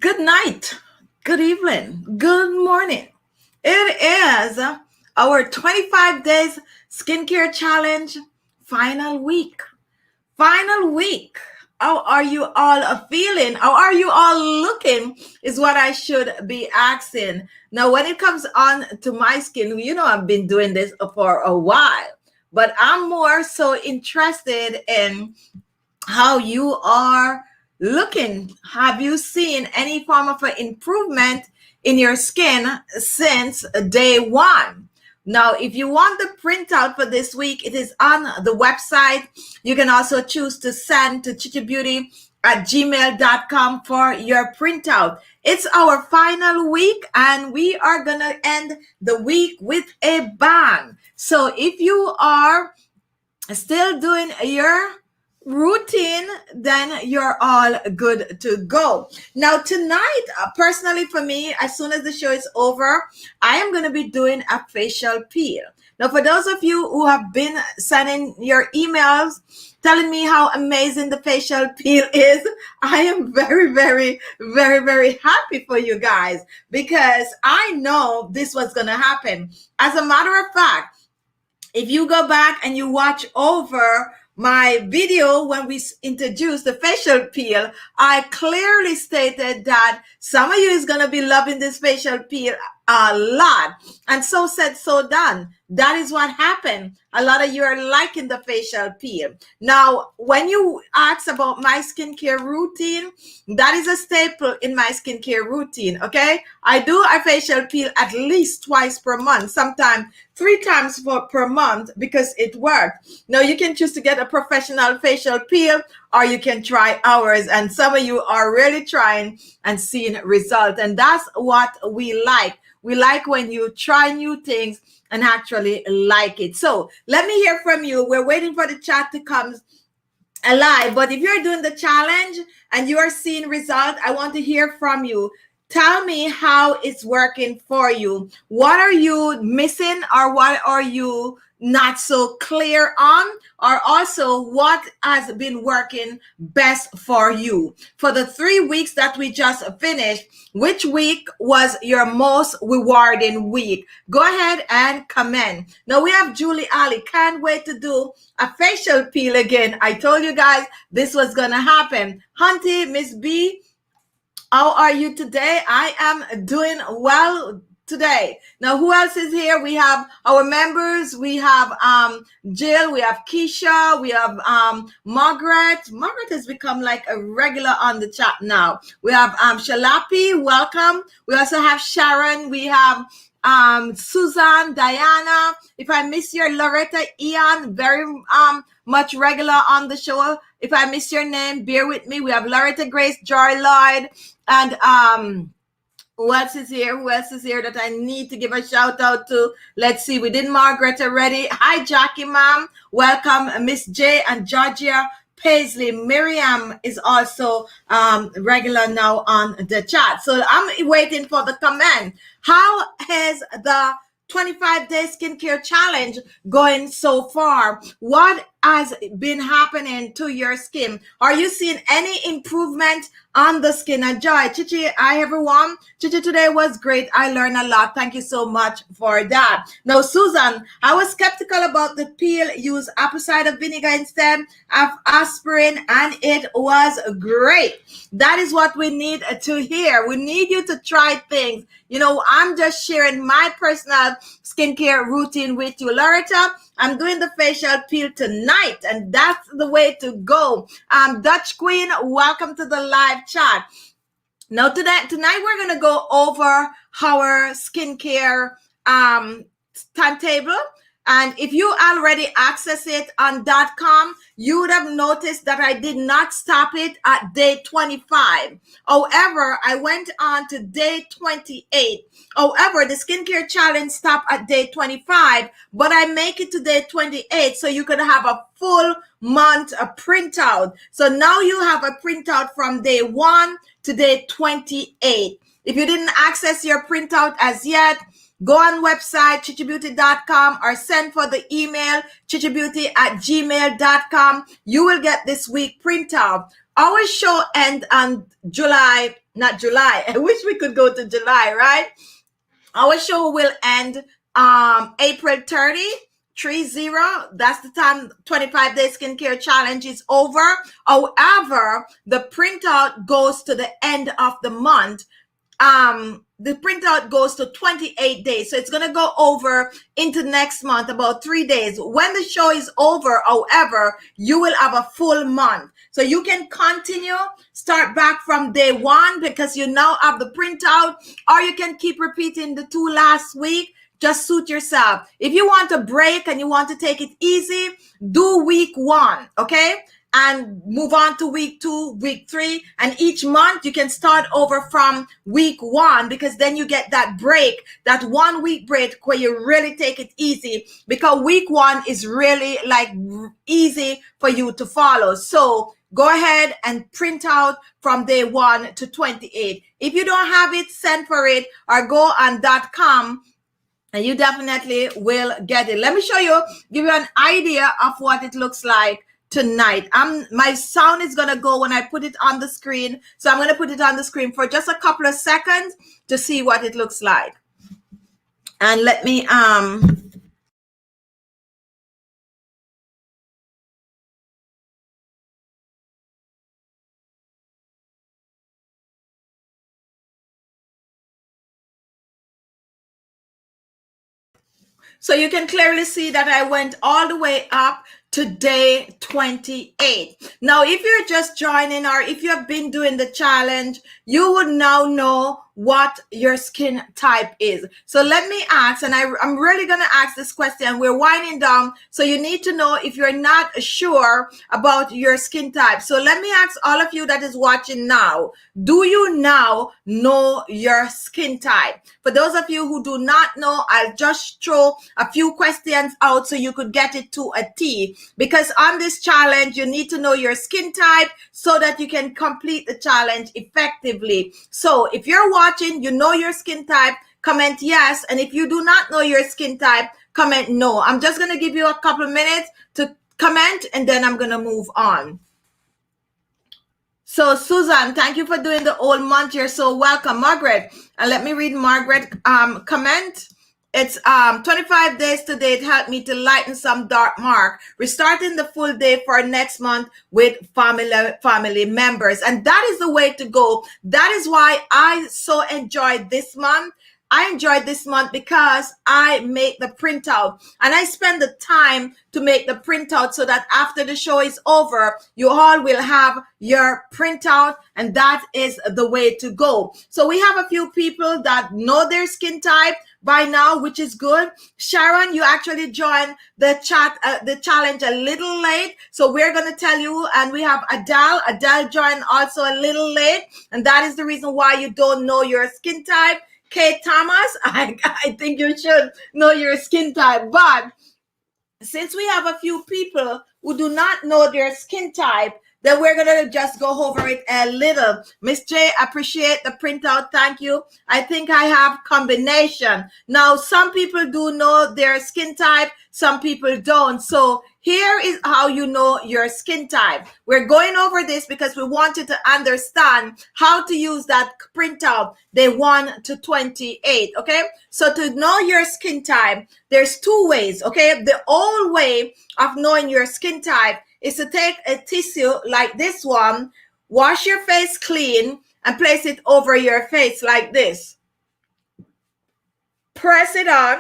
Good night, good evening, good morning. It is our 25 days skincare challenge final week. Final week. How are you all feeling? How are you all looking? Is what I should be asking. Now, when it comes on to my skin, I've been doing this for a while, but I'm more so interested in how you are looking. Have you seen any form of an improvement in your skin since day one? Now, if you want the printout for this week, it is on the website. You can also choose to send to khichibeauty@gmail.com for your printout. It's our final week, and we are going to end the week with a bang. So if you are still doing your routine, then you're all good to go. Now tonight, personally for me, as soon as the show is over, I am going to be doing a facial peel. Now for those of you who have been sending your emails telling me how amazing the facial peel is, I am very, very, very, very happy for you guys, because I know this was going to happen. As a matter of fact, if you go back and you watch over my video when we introduced the facial peel, I clearly stated that some of you is going to be loving this facial peel a lot. And so said, so done. That is what happened. A lot of you are liking the facial peel. Now, when you ask about my skincare routine, that is a staple in my skincare routine, okay? I do a facial peel at least twice per month, sometimes 3 times per month, because it works. Now, you can choose to get a professional facial peel, or you can try ours. And some of you are really trying and seeing results. And that's what we like. We like when you try new things and actually like it. So let me hear from you. We're waiting for the chat to come alive. But if you're doing the challenge and you are seeing results, I want to hear from you. Tell me how it's working for you. What are you missing, or what are you not so clear on, or also what has been working best for you? For the 3 weeks that we just finished, which week was your most rewarding week? Go ahead and comment. Now we have Julie Ali. Can't wait to do a facial peel again. I told you guys this was gonna happen. Hunty, Miss B, how are you today? I am doing well today. Now, who else is here? We have our members. We have Jill. We have Keisha. We have Margaret. Margaret has become like a regular on the chat now. We have Shalapi. Welcome. We also have Sharon. We have Susan, Diana. If I miss your Loretta, Ian, very much regular on the show. If I miss your name, bear with me. We have Loretta Grace, Joy Lloyd, and who else is here? Who else is here that I need to give a shout out to? Let's see. We did Margaret already. Hi, Jackie, ma'am. Welcome, Miss J and Georgia Paisley. Miriam is also regular now on the chat. So I'm waiting for the comment. How has the 25-day skincare challenge going so far? What has been happening to your skin? Are you seeing any improvement on the skin? And Joy, Chichi, hi everyone. Chichi, today was great. I learned a lot. Thank you so much for that. Now, Susan, I was skeptical about the peel. Use apple cider vinegar instead of aspirin, and it was great. That is what we need to hear. We need you to try things. I'm just sharing my personal skincare routine with you. Loretta, I'm doing the facial peel tonight, and that's the way to go. Dutch Queen, welcome to the live chat. Now, tonight we're going to go over our skincare timetable. And if you already access it on .com, you would have noticed that I did not stop it at day 25. However, I went on to day 28. However, the skincare challenge stopped at day 25, but I make it to day 28 so you could have a full month of printout. So now you have a printout from day 1 to day 28. If you didn't access your printout as yet, go on website khichibeauty.com or send for the email khichibeauty@gmail.com. You will get this week printout. our show end on July, not July. I wish we could go to July, right? Our show will end April 30. 30. That's the time 25-day skincare challenge is over. However, the printout goes to the end of the month. The printout goes to 28 days. So it's going to go over into next month, about 3 days. When the show is over, however, you will have a full month. So you can continue, start back from day one because you now have the printout, or you can keep repeating the 2 last week. Just suit yourself. If you want a break and you want to take it easy, do week 1, okay? And move on to week 2, week 3. And each month you can start over from week 1 because then you get that break, that 1 week break where you really take it easy because week 1 is really like easy for you to follow. So go ahead and print out from day 1 to 28. If you don't have it, send for it or go on .com. And you definitely will get it. Let me show you, give you an idea of what it looks like tonight. My sound is going to go when I put it on the screen. So I'm going to put it on the screen for just a couple of seconds to see what it looks like. And let me, so you can clearly see that I went all the way up to day 28. Now, if you're just joining or if you have been doing the challenge, you would now know what your skin type is. So let me ask, and I'm really going to ask this question. We're winding down, so you need to know if you're not sure about your skin type. So let me ask all of you that is watching now, do you now know your skin type? For those of you who do not know, I'll just throw a few questions out so you could get it to a T. Because on this challenge, you need to know your skin type so that you can complete the challenge effectively. So if you're watching, you know your skin type, comment yes. And if you do not know your skin type, comment no. I'm just going to give you a couple of minutes to comment and then I'm going to move on. So Susan, thank you for doing the whole month. You're so welcome. Margaret, and let me read Margaret comment. It's 25 days today. It helped me to lighten some dark mark. We're starting the full day for next month with family members. And that is the way to go. That is why I so enjoyed this month. I enjoyed this month because I make the printout and I spend the time to make the printout so that after the show is over, you all will have your printout, and that is the way to go. So we have a few people that know their skin type by now, which is good. Sharon, you actually joined the challenge a little late. So we're going to tell you, and we have Adele. Adele joined also a little late, and that is the reason why you don't know your skin type. Kate Thomas, I think you should know your skin type. But since we have a few people who do not know their skin type, then we're going to just go over it a little. Miss J, appreciate the printout. Thank you. I think I have combination. Now, some people do know their skin type. Some people don't. So here is how you know your skin type. We're going over this because we want you to understand how to use that printout day 1 to 28. Okay. So to know your skin type, there's 2 ways. Okay. The old way of knowing your skin type is to take a tissue like this one, wash your face clean, and place it over your face like this. Press it on,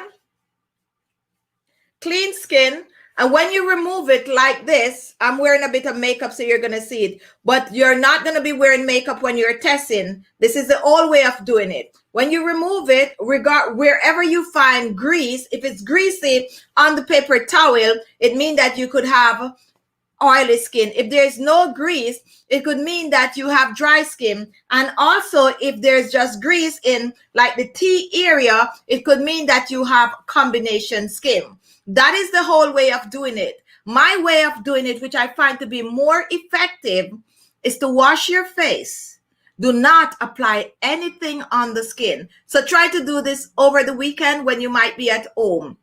clean skin, and when you remove it like this, I'm wearing a bit of makeup so you're going to see it, but you're not going to be wearing makeup when you're testing. This is the old way of doing it. When you remove it, wherever you find grease, if it's greasy on the paper towel, it means that you could have oily skin. If there's no grease, it could mean that you have dry skin. And also, if there's just grease in like the T area, it could mean that you have combination skin. That is the whole way of doing it. My way of doing it, which I find to be more effective, is to wash your face. Do not apply anything on the skin. So try to do this over the weekend when you might be at home.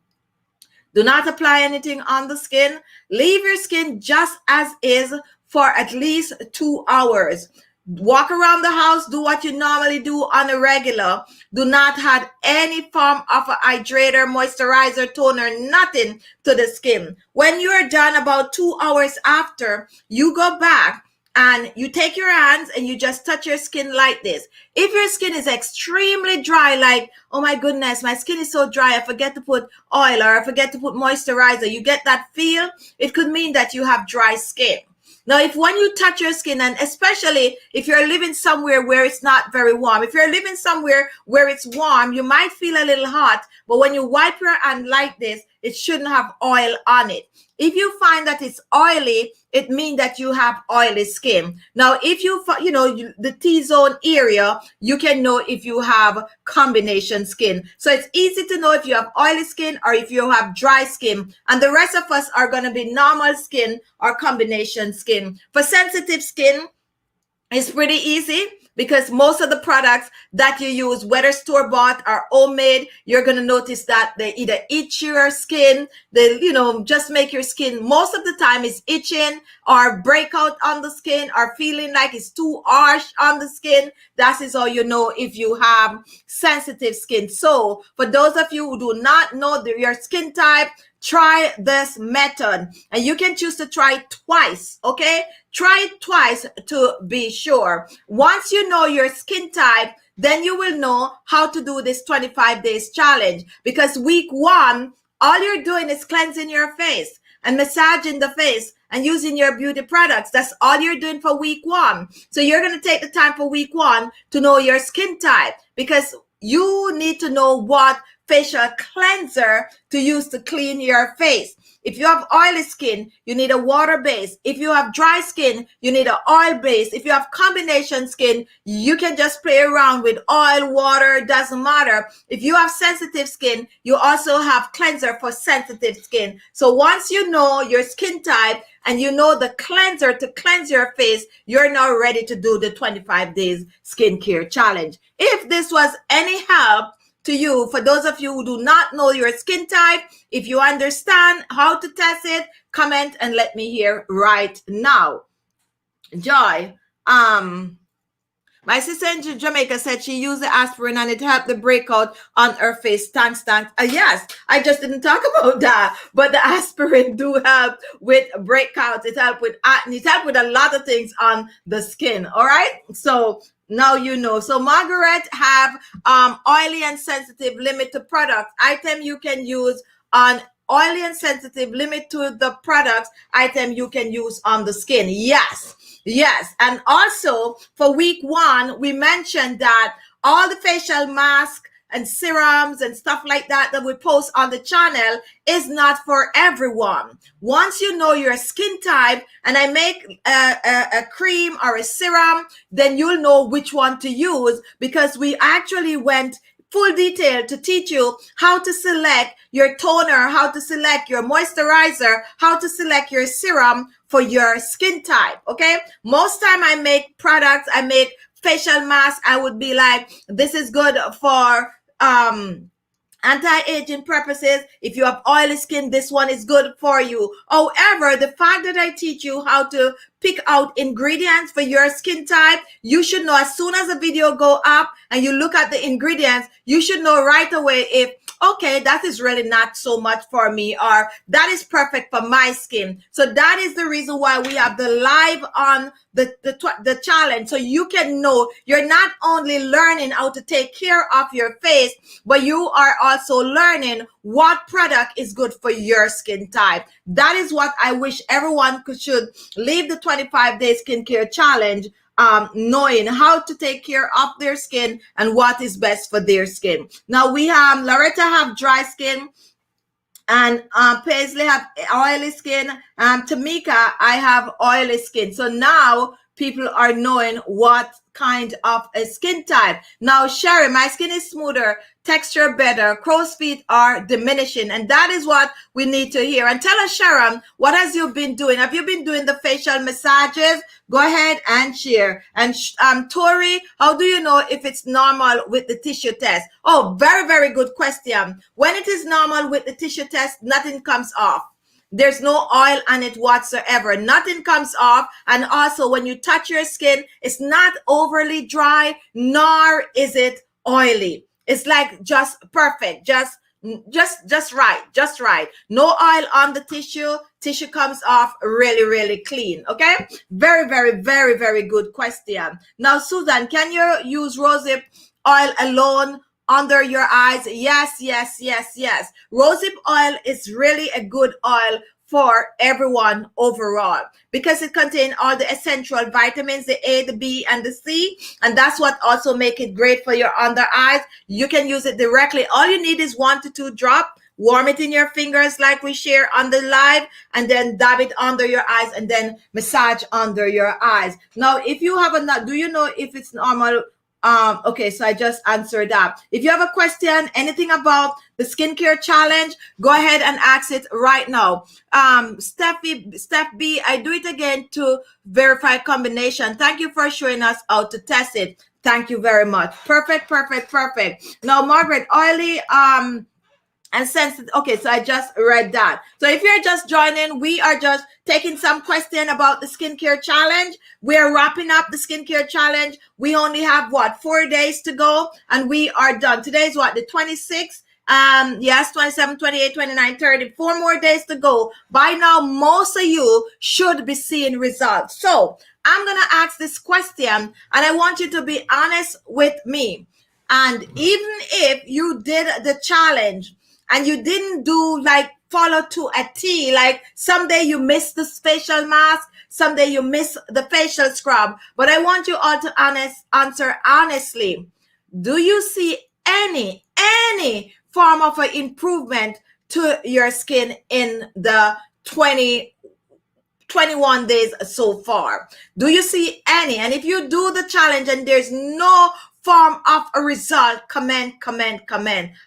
Do not apply anything on the skin. Leave your skin just as is for at least 2 hours. Walk around the house, do what you normally do on a regular. Do not add any form of a hydrator, moisturizer, toner, nothing to the skin. When you're done, about 2 hours after, you go back and you take your hands and you just touch your skin like this. If your skin is extremely dry, like, oh my goodness, my skin is so dry, I forget to put oil or I forget to put moisturizer, you get that feel, it could mean that you have dry skin. Now, if when you touch your skin, and especially if you're living somewhere where it's not very warm, if you're living somewhere where it's warm, you might feel a little hot, but when you wipe your hand like this, it shouldn't have oil on it. If you find that it's oily, it means that you have oily skin. Now, if the T-zone area, you can know if you have combination skin. So it's easy to know if you have oily skin or if you have dry skin. And the rest of us are going to be normal skin or combination skin. For sensitive skin, it's pretty easy because most of the products that you use, whether store-bought or homemade, you're going to notice that they either itch your skin, they, just make your skin, most of the time is itching or breakout on the skin or feeling like it's too harsh on the skin. That is how you know if you have sensitive skin. So for those of you who do not know your skin type, try this method, and you can choose to try it twice, okay? Try it twice to be sure. Once you know your skin type, then you will know how to do this 25 days challenge, because week 1, all you're doing is cleansing your face and massaging the face and using your beauty products. That's all you're doing for week 1. So you're going to take the time for week 1 to know your skin type, because you need to know what facial cleanser to use to clean your face. If you have oily skin, you need a water base. If you have dry skin, you need an oil base. If you have combination skin, you can just play around with oil, water, doesn't matter. If you have sensitive skin, you also have cleanser for sensitive skin. So once you know your skin type and you know the cleanser to cleanse your face, you're now ready to do the 25 days skincare challenge. If this was any help to you, for those of you who do not know your skin type, if you understand how to test it, comment and let me hear right now. Joy, my sister in Jamaica said she used the aspirin and it helped the breakout on her face. Thanks. Yes, I just didn't talk about that, but the aspirin do help with breakouts. It helps with acne. It helps with a lot of things on the skin. All right, so now you know. So Margaret have oily and sensitive limit to products item you can use on oily and sensitive limit to the products item you can use on the skin. Yes. And also for week 1, we mentioned that all the facial masks and serums and stuff like that we post on the channel is not for everyone. Once you know your skin type and I make a cream or a serum, then you'll know which one to use, because we actually went full detail to teach you how to select your toner, how to select your moisturizer, how to select your serum for your skin type, okay? Most time I make products, I make facial masks, I would be like, this is good for anti-aging purposes. If you have oily skin, this one is good for you. However, the fact that I teach you how to pick out ingredients for your skin type, you should know as soon as the video go up and you look at the ingredients, you should know right away if, okay, that is really not so much for me, or that is perfect for my skin. So that is the reason why we have the live on the challenge. So you can know you're not only learning how to take care of your face, but you are also learning what product is good for your skin type. That is what I wish everyone should leave the 25 day skincare challenge knowing how to take care of their skin and what is best for their skin. Now we have Loretta have dry skin, and Paisley have oily skin, and Tamika, I have oily skin. So now people are knowing what kind of a skin type. Now Sherry, my skin is smoother, texture better, crow's feet are diminishing, and that is what we need to hear. And tell us, Sharon, what has you been doing? Have you been doing the facial massages? Go ahead and share. And Tori, how do you know if it's normal with the tissue test? Oh, very, very good question. When it is normal with the tissue test, nothing comes off. There's no oil on it whatsoever. Nothing comes off. And also when you touch your skin, it's not overly dry, nor is it oily. It's like just perfect, just right. No oil on the tissue comes off really clean. Okay, very good question. Now Susan, can you use rosehip oil alone under your eyes? Yes. Rosehip oil is really a good oil for everyone overall because it contains all the essential vitamins, the A, the B, and the C, and that's what also make it great for your under eyes. You can use it directly. All you need is 1 to 2 drop. Warm it in your fingers like we share on the live, and then dab it under your eyes and then massage under your eyes. Now, if you have do you know if it's normal? Okay, so I just answered that. If you have a question, anything about the skincare challenge, go ahead and ask it right now. Steph B, I do it again to verify combination. Thank you for showing us how to test it. Thank you very much. Perfect. Now, Margaret, oily, and sensitive. Okay, so I just read that. So if you're just joining, we are just taking some question about the skincare challenge. We're wrapping up the skincare challenge. We only have 4 days to go, and we are done. Today's the 26th. Yes, 27, 28, 29, 30. 4 more days to go. By now, most of you should be seeing results. So I'm gonna ask this question, and I want you to be honest with me. And even if you did the challenge and you didn't do follow to a T, like someday you miss the facial mask, someday you miss the facial scrub, but I want you all to answer honestly. Do you see any form of an improvement to your skin in the 21 days so far? Do you see any? And if you do the challenge and there's no form of a result, comment.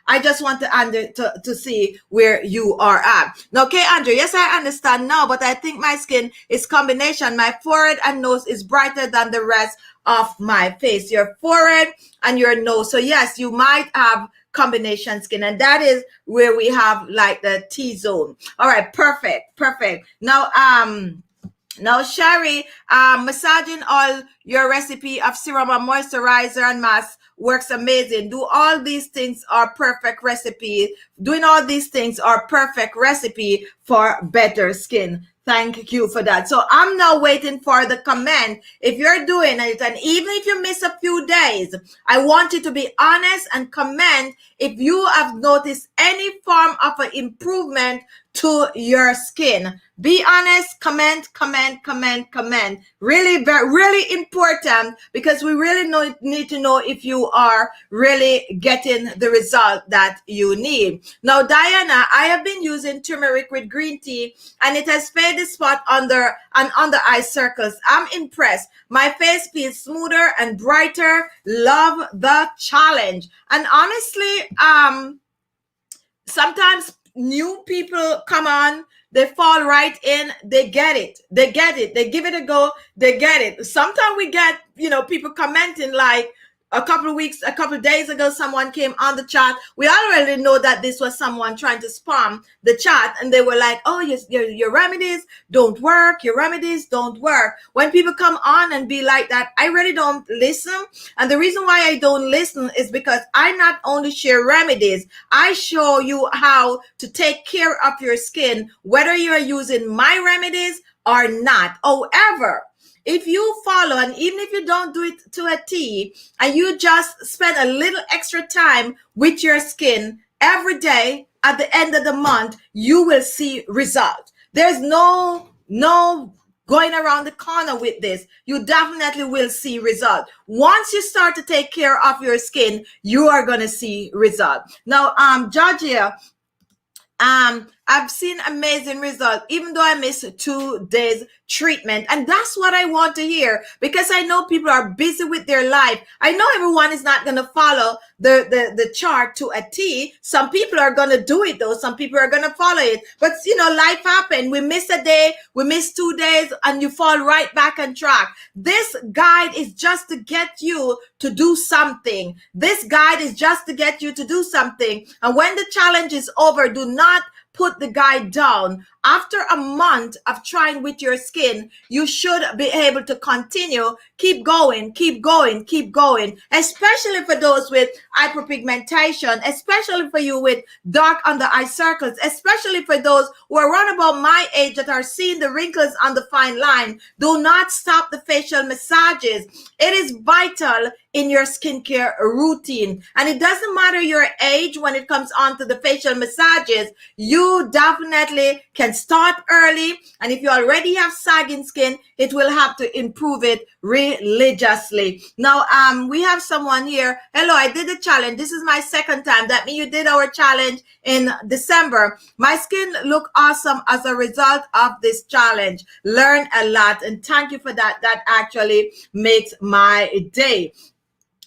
I just want to see where you are at. Now, okay, Andrew, yes, I understand now, but I think my skin is combination. My forehead and nose is brighter than the rest of my face. Your forehead and your nose. So yes, you might have combination skin, and that is where we have the T-zone. All right, perfect. Now, Sherry, massaging all your recipe of serum and moisturizer and mask works amazing. Doing all these things are perfect recipe for better skin. Thank you for that. So I'm now waiting for the comment. If you're doing it, and even if you miss a few days, I want you to be honest and comment if you have noticed any form of an improvement to your skin. Be honest, comment. Really, really important, because we really need to know if you are really getting the result that you need. Now, Diana, I have been using turmeric with green tea, and it has faded the spot under eye circles. I'm impressed. My face feels smoother and brighter. Love the challenge. And honestly, sometimes new people come on, they fall right in, they get it, they give it a go, they get it. Sometimes we get people commenting a couple of days ago, someone came on the chat. We already know that this was someone trying to spam the chat, and they were like, oh, your remedies don't work. Your remedies don't work. When people come on and be like that, I really don't listen. And the reason why I don't listen is because I not only share remedies, I show you how to take care of your skin, whether you are using my remedies or not. However, if you follow, and even if you don't do it to a T, and you just spend a little extra time with your skin every day, at the end of the month, you will see results. There's no going around the corner with this. You definitely will see results. Once you start to take care of your skin, you are going to see results. Now, Georgia, I've seen amazing results, even though I missed 2 days treatment. And that's what I want to hear, because I know people are busy with their life. I know everyone is not going to follow the chart to a T. Some people are going to do it though. Some people are going to follow it. But life happens. We miss a day, we miss 2 days, and you fall right back on track. This guide is just to get you to do something. And when the challenge is over, do not put the guide down. After a month of trying with your skin, you should be able to continue. Keep going, keep going, keep going, especially for those with hyperpigmentation, especially for you with dark under eye circles, especially for those who are around about my age that are seeing the wrinkles on the fine line. Do not stop the facial massages. It is vital in your skincare routine. And it doesn't matter your age when it comes on to the facial massages. You definitely can start early. And if you already have sagging skin, it will have to improve it religiously. Now, we have someone here. Hello, I did the challenge. This is my second time. That means you did our challenge in December. My skin look awesome as a result of this challenge. Learn a lot. And thank you for that. That actually makes my day.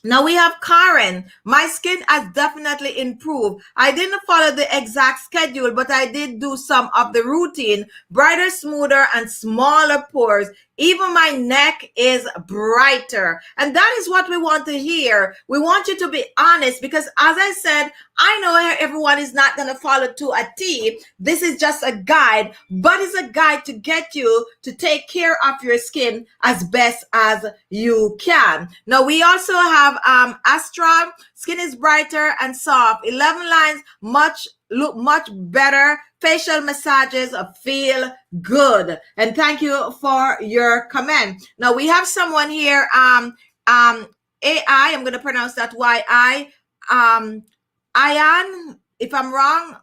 Now we have Karen. My skin has definitely improved. I didn't follow the exact schedule, but I did do some of the routine. Brighter, smoother, and smaller pores. Even my neck is brighter. And that is what we want to hear. We want you to be honest because, as I said, I know everyone is not going to follow to a T. This is just a guide, but it's a guide to get you to take care of your skin as best as you can. Now, we also have Astra. Skin is brighter and soft. 11 lines, look much better. Facial massages feel good. And thank you for your comment. Now we have someone here, AI, I'm going to pronounce that Y-I, Ian, if I'm wrong,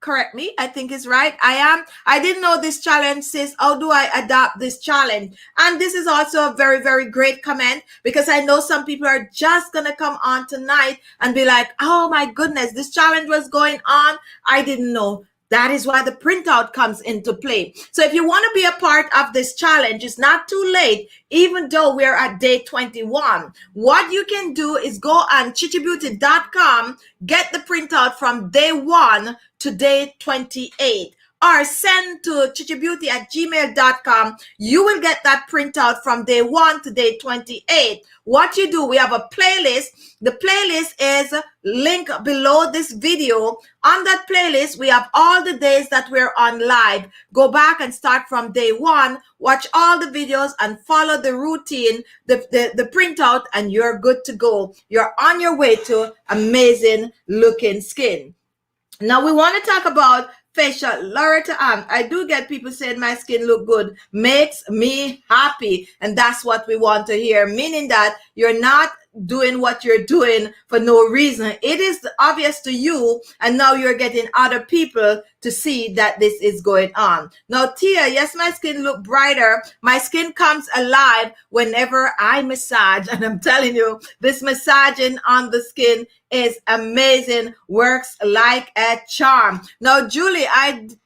correct me. I think it's right. I didn't know this challenge, sis. How do I adopt this challenge? And this is also a very, very great comment because I know some people are just going to come on tonight and be like, oh my goodness, this challenge was going on. I didn't know. That is why the printout comes into play. So if you want to be a part of this challenge, it's not too late, even though we're at day 21. What you can do is go on khichibeauty.com, get the printout from day 1 to day 28. Or send to khichibeauty@gmail.com. You will get that printout from day 1 to day 28. What you do, we have a playlist. The playlist is linked below this video. On that playlist, we have all the days that we're on live. Go back and start from day 1. Watch all the videos and follow the routine, the printout, and you're good to go. You're on your way to amazing looking skin. Now we want to talk about facial. Loretta Ann, I do get people saying my skin look good, makes me happy. And that's what we want to hear, meaning that you're not doing what you're doing for no reason. It is obvious to you, and now you're getting other people to see that this is going on. Now, Tia, yes, my skin look brighter. My skin comes alive whenever I massage. And I'm telling you, this massaging on the skin is amazing, works like a charm. Now, Julie,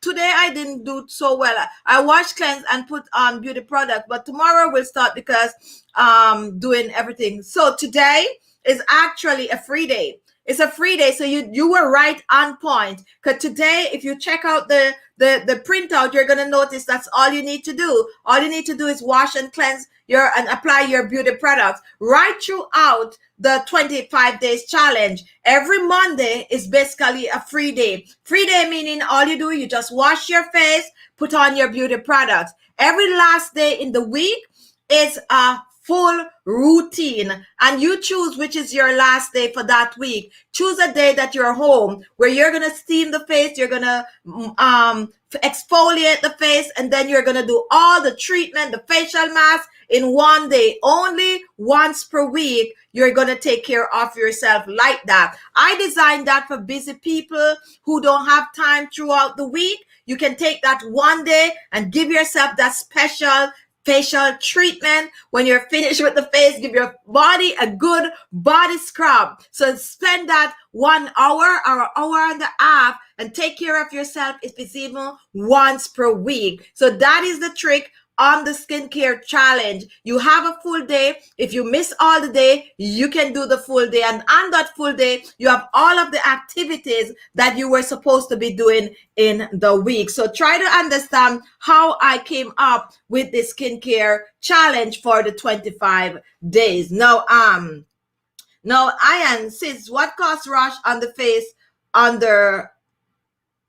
today I didn't do so well. I wash, cleanse, and put on beauty product, but tomorrow we'll start because doing everything. So today is actually a free day. It's a free day, so you were right on point. Because today, if you check out the printout, you're gonna notice that's all you need to do. All you need to do is wash and cleanse and apply your beauty products right throughout the 25 days challenge. Every Monday is basically a free day. Free day meaning all you do, you just wash your face, put on your beauty products. Every last day in the week is a full routine, and you choose which is your last day for that week. Choose a day that you're home where you're gonna steam the face, you're gonna exfoliate the face, and then you're gonna do all the treatment, the facial mask in one day. Only once per week you're gonna take care of yourself like that. I designed that for busy people who don't have time throughout the week. You can take that one day and give yourself that special facial treatment. When you're finished with the face, give your body a good body scrub. So spend that 1 hour or an hour and a half and take care of yourself if it's even once per week. So that is the trick on the skincare challenge. You have a full day. If you miss all the day, you can do the full day. And on that full day, you have all of the activities that you were supposed to be doing in the week. So try to understand how I came up with the skincare challenge for the 25 days. Now, Ian says, what caused rash on the face under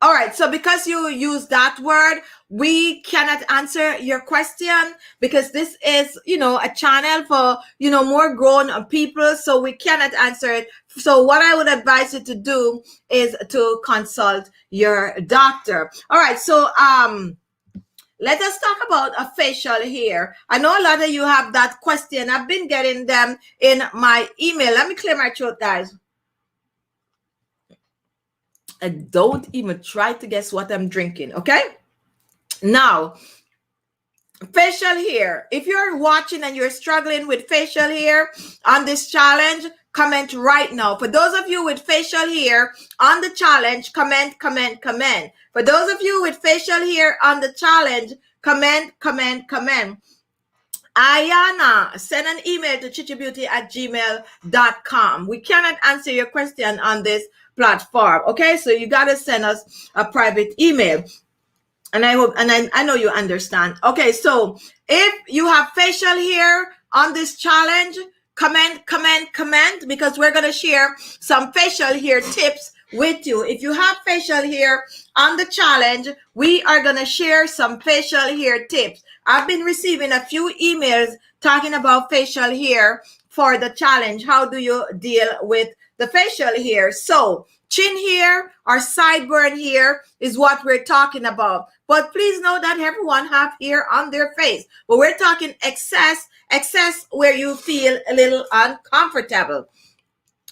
All right, so because you use that word, we cannot answer your question because this is, a channel for, more grown people. So we cannot answer it. So what I would advise you to do is to consult your doctor. All right, so let us talk about a facial hair. I know a lot of you have that question. I've been getting them in my email. Let me clear my throat, guys. And don't even try to guess what I'm drinking, okay? Now, facial hair. If you're watching and you're struggling with facial hair on this challenge, comment right now. For those of you with facial hair on the challenge, comment. For those of you with facial hair on the challenge, comment. Ayana, send an email to khichibeauty@gmail.com. We cannot answer your question on this platform. Okay, so you got to send us a private email. And I hope, and I know you understand. Okay, so if you have facial hair on this challenge, comment, because we're going to share some facial hair tips with you. If you have facial hair on the challenge, we are going to share some facial hair tips. I've been receiving a few emails talking about facial hair for the challenge. How do you deal with the facial hair? So chin hair or sideburn hair is what we're talking about. But please know that everyone have hair on their face. But we're talking excess where you feel a little uncomfortable.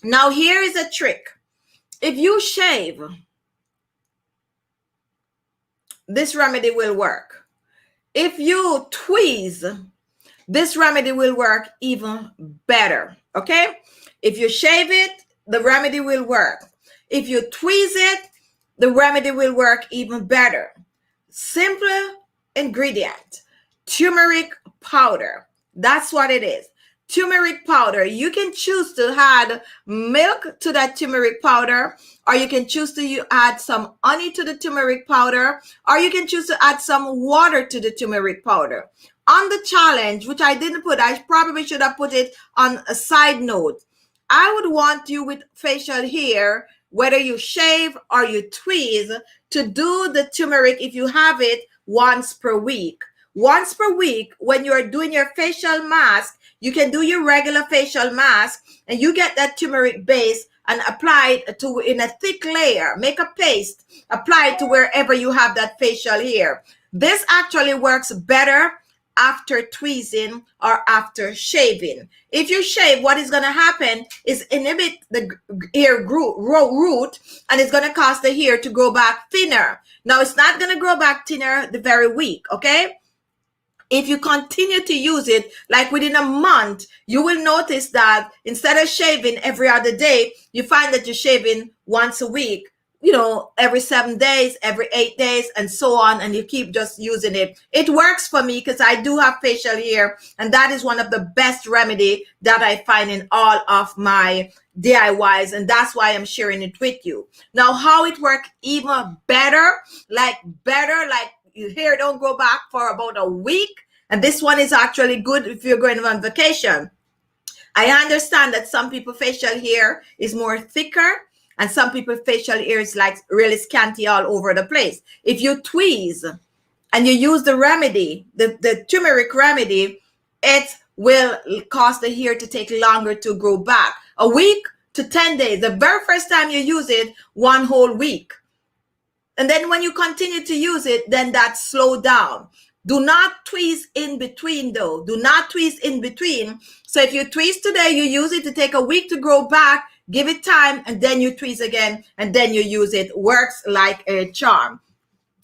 Now here is a trick. If you shave, this remedy will work. If you tweeze, this remedy will work even better, okay? If you shave it, the remedy will work. If you tweeze it, the remedy will work even better. Simple ingredient, turmeric powder. That's what it is. Turmeric powder. You can choose to add milk to that turmeric powder, or you can choose to add some honey to the turmeric powder, or you can choose to add some water to the turmeric powder. On the challenge, which I didn't put, I probably should have put it on a side note. I would want you with facial hair, whether you shave or you tweeze, to do the turmeric, if you have it, once per week. Once per week, when you're doing your facial mask, you can do your regular facial mask and you get that turmeric base and apply it to in a thick layer. Make a paste, apply it to wherever you have that facial hair. This actually works better after tweezing or after shaving. If you shave, what is going to happen is inhibit the hair root, and it's going to cause the hair to grow back thinner. Now, it's not going to grow back thinner the very week, okay? If you continue to use it, like within a month, you will notice that instead of shaving every other day, you find that you're shaving once a week, every 7 days, every 8 days, and so on, and you keep just using it. It works for me because I do have facial hair, and that is one of the best remedy that I find in all of my DIYs, and that's why I'm sharing it with you. Now, how it works even better, like your hair don't grow back for about a week, and this one is actually good if you're going on vacation. I understand that some people facial hair is more thicker, and some people facial hair is like really scanty all over the place. If you tweeze and you use the remedy, the turmeric remedy, it will cause the hair to take longer to grow back. A week to 10 days. The very first time you use it, 1 whole week. And then when you continue to use it, then that slow down. Do not tweeze in between though. Do not tweeze in between. So if you tweeze today, you use it to take a week to grow back, give it time, and then you tweeze again, and then you use it. Works like a charm.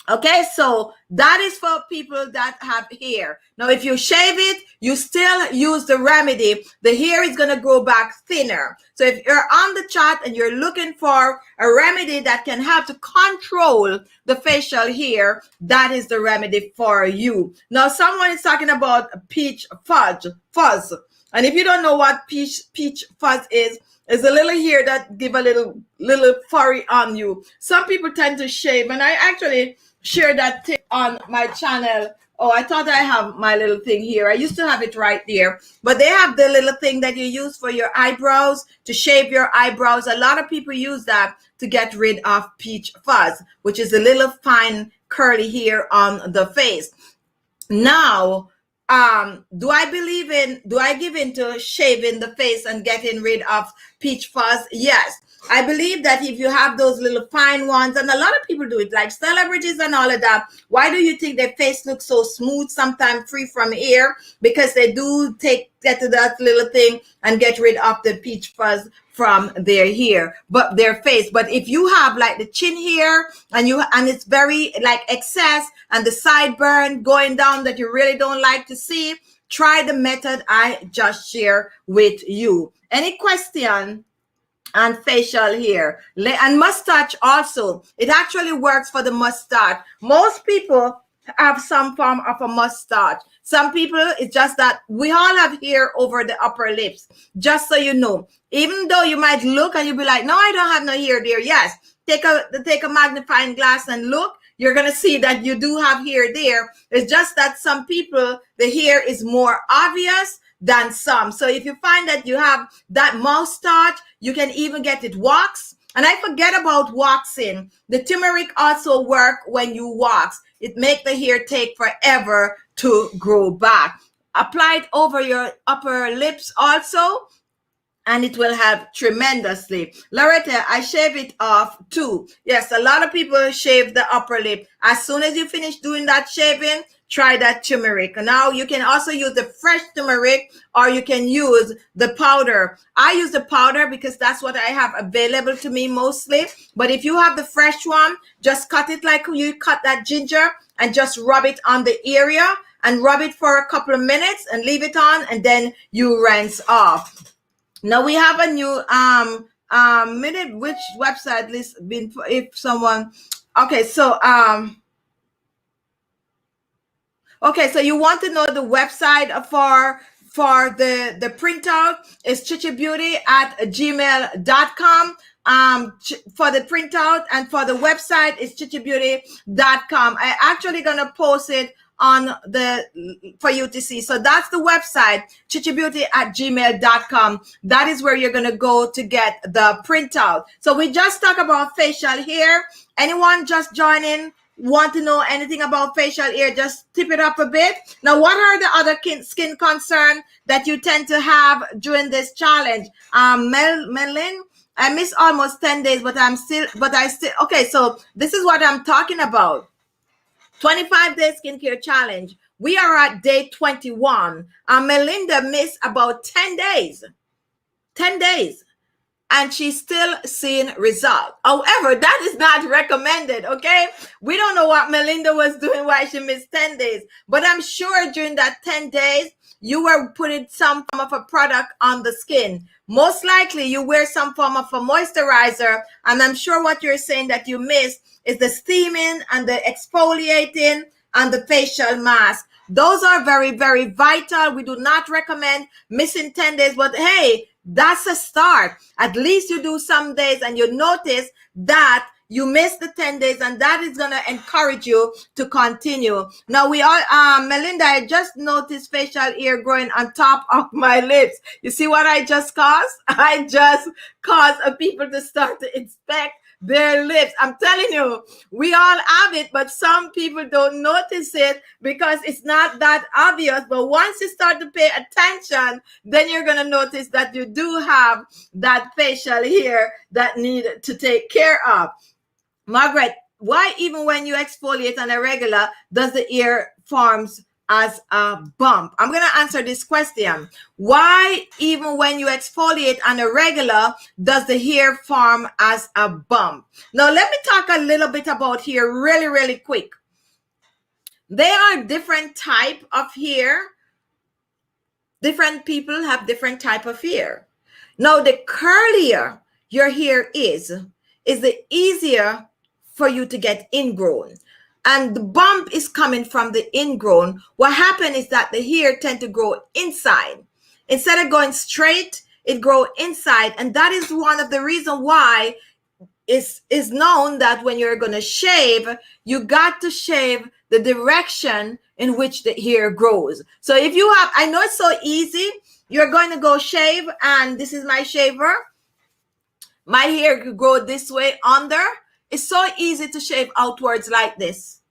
Okay, so that is for people that have hair. Now, if you shave it, you still use the remedy. The hair is going to grow back thinner. So if you're on the chat and you're looking for a remedy that can help to control the facial hair, that is the remedy for you. Now, someone is talking about peach fuzz. And if you don't know what peach fuzz is a little hair that give a little furry on you. Some people tend to shave, and I actually share that tip on my channel Oh, I thought I have my little thing here. I used to have it right there. But they have the little thing that you use for your eyebrows, to shave your eyebrows. A lot of people use that to get rid of peach fuzz, which is a little fine curly hair on the face. Now, do I give into shaving the face and getting rid of peach fuzz? Yes. I believe that if you have those little fine ones, and a lot of people do it, like celebrities and all of that, why do you think their face looks so smooth, sometimes free from hair? Because they do get to that little thing and get rid of the peach fuzz from their hair, but their face. But if you have like the chin hair and it's very like excess, and the sideburn going down that you really don't like to see, try the method I just share with you. Any question on facial hair and mustache? Also, it actually works for the mustache. Most people have some form of a mustache. Some people, it's just that we all have hair over the upper lips, just so you know. Even though you might look and you'll be like, no, I don't have no hair there. Yes, take a magnifying glass and look. You're going to see that you do have hair there. It's just that some people, the hair is more obvious than some. So if you find that you have that mustache, you can even get it waxed. And I forget about waxing. The turmeric also work when you wax. It make the hair take forever to grow back. Apply it over your upper lips also, and it will help tremendously. Loretta, I shave it off too. Yes, a lot of people shave the upper lip. As soon as you finish doing that shaving, try that turmeric. Now you can also use the fresh turmeric, or you can use the powder. I use the powder because that's what I have available to me mostly. But if you have the fresh one, just cut it like you cut that ginger and just rub it on the area and rub it for a couple of minutes and leave it on, and then you rinse off. Now we have a new minute, which website list been, if someone, okay, so okay, so you want to know the website for the printout is khichibeauty@gmail.com. For the printout, and for the website is khichibeauty.com. I actually gonna post it on for you to see. So that's the website, khichibeauty@gmail.com. That is where you're gonna go to get the printout. So we just talked about facial hair. Anyone just joining, want to know anything about facial hair, just tip it up a bit. Now, what are the other skin concerns that you tend to have during this challenge? Melin, I missed almost 10 days, but I still, okay, so this is what I'm talking about. 25-day skincare challenge. We are at day 21. Melinda missed about 10 days. 10 days. And she's still seeing results. However, that is not recommended, okay? We don't know what Melinda was doing while she missed 10 days. But I'm sure during that 10 days, you were putting some form of a product on the skin. Most likely, you wear some form of a moisturizer. And I'm sure what you're saying that you missed is the steaming and the exfoliating and the facial mask. Those are very, very vital. We do not recommend missing 10 days. But hey, that's a start. At least you do some days and you notice that you missed the 10 days, and that is going to encourage you to continue. Now we are, Melinda, I just noticed facial hair growing on top of my lips. You see what I just caused? I just caused people to start to inspect their lips. I'm telling you, we all have it, but some people don't notice it because it's not that obvious. But once you start to pay attention, then you're going to notice that you do have that facial hair that need to take care of. Margaret, why even when you exfoliate on a regular, does the hair forms as a bump? I'm going to answer this question. Why even when you exfoliate on a regular, does the hair form as a bump? Now, let me talk a little bit about hair really, really quick. There are different type of hair. Different people have different type of hair. Now, the curlier your hair is the easier for you to get ingrown. And the bump is coming from the ingrown. What happened is that the hair tend to grow inside. Instead of going straight, it grows inside. And that is one of the reasons why it's known that when you're going to shave, you got to shave the direction in which the hair grows. So if you have, I know it's so easy, you're going to go shave, and this is my shaver. My hair could grow this way under. It's so easy to shave outwards like this,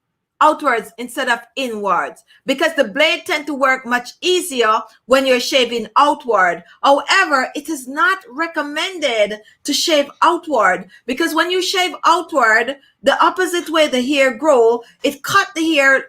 outwards instead of inwards, because the blade tend to work much easier when you're shaving outward. However, it is not recommended to shave outward, because when you shave outward, the opposite way the hair grow, it cut the hair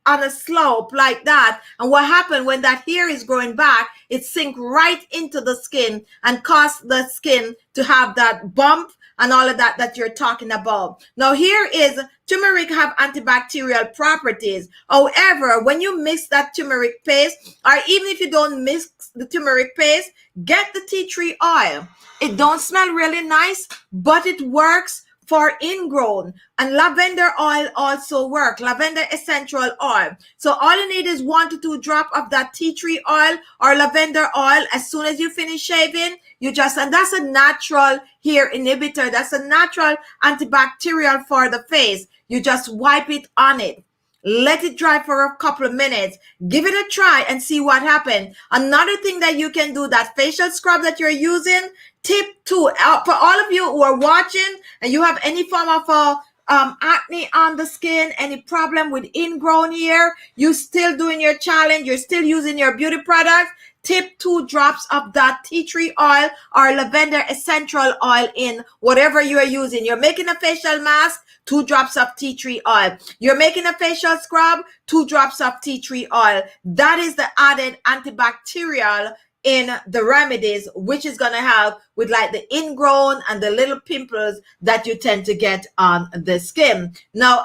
on a slope like that. And what happened when that hair is growing back, it sink right into the skin and cause the skin to have that bump and all of that that you're talking about. Now here is turmeric have antibacterial properties. However, when you mix that turmeric paste, or even if you don't mix the turmeric paste, get the tea tree oil. It don't smell really nice, but it works for ingrown. And lavender oil also work, lavender essential oil. So all you need is 1 to 2 drop of that tea tree oil or lavender oil. As soon as you finish shaving, you just, and that's a natural hair inhibitor. That's a natural antibacterial for the face. You just wipe it on it. Let it dry for a couple of minutes. Give it a try and see what happens. Another thing that you can do, that facial scrub that you're using, tip 2, for all of you who are watching and you have any form of acne on the skin, any problem with ingrown hair, you still doing your challenge, you're still using your beauty products, tip 2 drops of that tea tree oil or lavender essential oil in whatever you are using. You're making a facial mask, 2 drops of tea tree oil. You're making a facial scrub, 2 drops of tea tree oil. That is the added antibacterial in the remedies, which is going to help with like the ingrown and the little pimples that you tend to get on the skin. Now,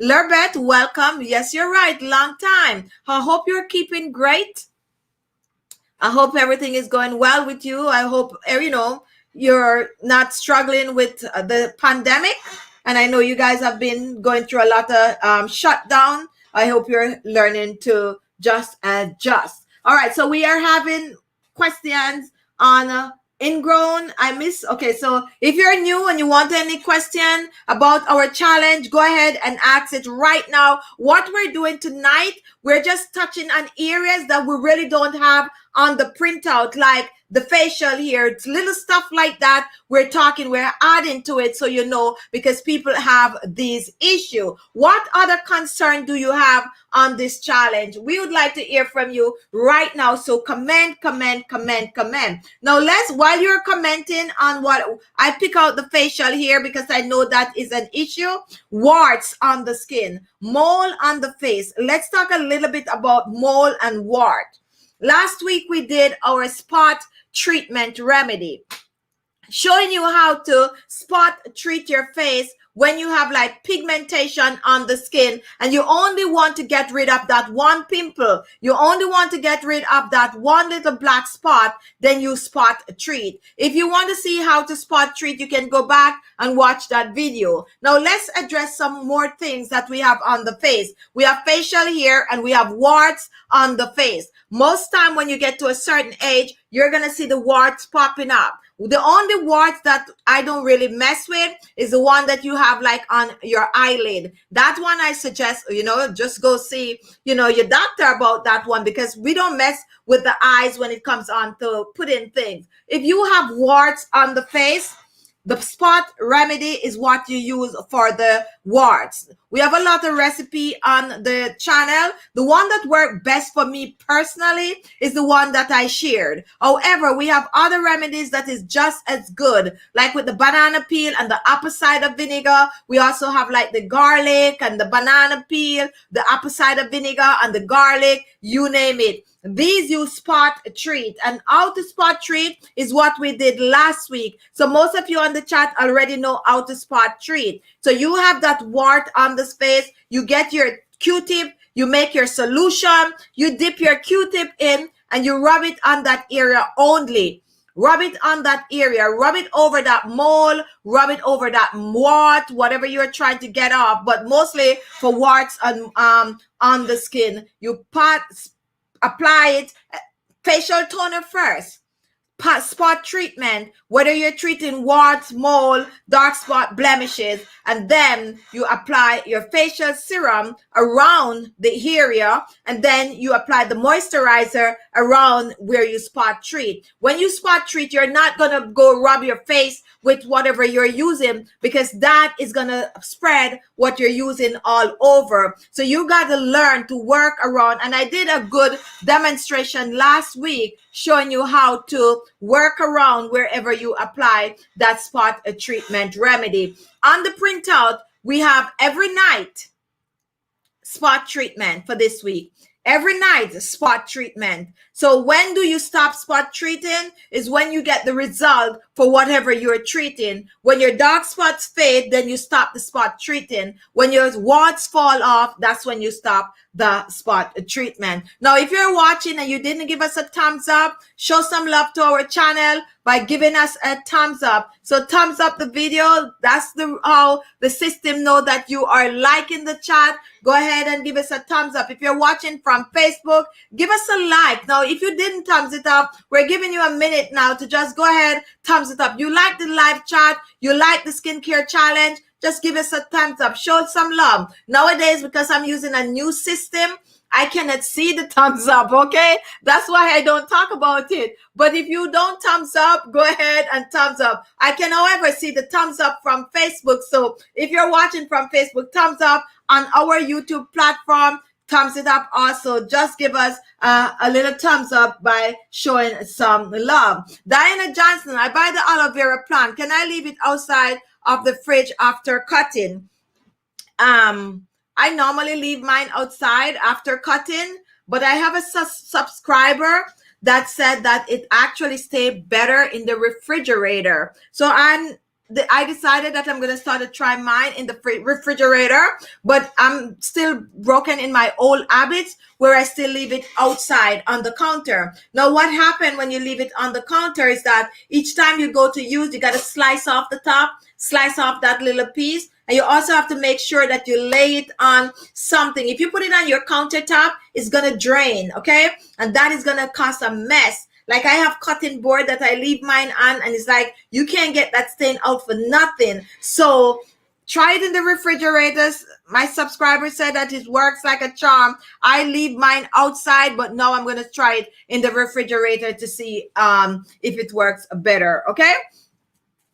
Lerbet, welcome. Yes, you're right. Long time. I hope you're keeping great. I hope everything is going well with you. I hope, you're not struggling with the pandemic. And I know you guys have been going through a lot of shutdown. I hope you're learning to just adjust. All right. So we are having questions on ingrown. Okay, so if you're new and you want any question about our challenge, go ahead and ask it right now. What we're doing tonight, we're just touching on areas that we really don't have on the printout, like the facial here. It's little stuff like that we're adding to it, so you know, because people have these issues. What other concern do you have on this challenge? We would like to hear from you right now. So comment. Now while you're commenting on what I pick out the facial here, because I know that is an issue. Warts on the skin, mole on the face. Let's talk a little bit about mole and wart. Last week we did our spot treatment remedy, showing you how to spot treat your face when you have like pigmentation on the skin and you only want to get rid of that one pimple, you only want to get rid of that one little black spot, then you spot treat. If you want to see how to spot treat, you can go back and watch that video. Now let's address some more things that we have on the face. We have facial hair and we have warts on the face. Most time when you get to a certain age, you're going to see the warts popping up. The only warts that I don't really mess with is the one that you have like on your eyelid. That one I suggest, just go see, your doctor about that one, because we don't mess with the eyes when it comes on to put in things. If you have warts on the face, the spot remedy is what you use for the warts. We have a lot of recipe on the channel. The one that worked best for me personally is the one that I shared. However, we have other remedies that is just as good, like with the banana peel and the apple cider vinegar. We also have like the garlic and the banana peel, the apple cider vinegar and the garlic, you name it. These you spot treat, and how to spot treat is what we did last week. So most of you on the chat already know how to spot treat. So you have that wart on the face, you get your Q-tip, you make your solution, you dip your Q-tip in and you rub it on that area only. Rub it on that area, rub it over that mole, rub it over that wart, whatever you're trying to get off, but mostly for warts on the skin. You apply it, facial toner first. spot treatment, whether you're treating warts, mole, dark spot, blemishes, and then you apply your facial serum around the area, and then you apply the moisturizer around where you spot treat. When you spot treat, you're not going to go rub your face with whatever you're using, because that is going to spread what you're using all over. So you got to learn to work around. And I did a good demonstration last week showing you how to work around wherever you apply that spot treatment remedy. On the printout, we have every night spot treatment for this week. Every night, spot treatment. So when do you stop spot treating? Is when you get the result for whatever you're treating. When your dark spots fade, then you stop the spot treating. When your warts fall off, that's when you stop the spot treatment. Now, if you're watching and you didn't give us a thumbs up, show some love to our channel by giving us a thumbs up. So thumbs up the video. That's how the system know that you are liking the chat. Go ahead and give us a thumbs up. If you're watching from Facebook, give us a like. Now, if you didn't thumbs it up, we're giving you a minute now to just go ahead, thumbs it up. You like the live chat, you like the skincare challenge, just give us a thumbs up. Show some love. Nowadays, because I'm using a new system, I cannot see the thumbs up, okay? That's why I don't talk about it. But if you don't thumbs up, go ahead and thumbs up. I can, however, see the thumbs up from Facebook. So if you're watching from Facebook, thumbs up. On our YouTube platform, thumbs it up also. Just give us a little thumbs up by showing some love. Diana Johnson, I buy the aloe vera plant. Can I leave it outside of the fridge after cutting? I normally leave mine outside after cutting, but I have a subscriber that said that it actually stayed better in the refrigerator. So I decided that I'm going to start to try mine in the refrigerator, but I'm still broken in my old habits where I still leave it outside on the counter. Now, what happened when you leave it on the counter is that each time you go to use, you got to slice off the top, slice off that little piece. And you also have to make sure that you lay it on something. If you put it on your countertop, it's going to drain, okay? And that is going to cause a mess. Like I have cutting board that I leave mine on, and it's like, you can't get that stain out for nothing. So try it in the refrigerators. My subscriber said that it works like a charm. I leave mine outside, but now I'm going to try it in the refrigerator to see if it works better, okay?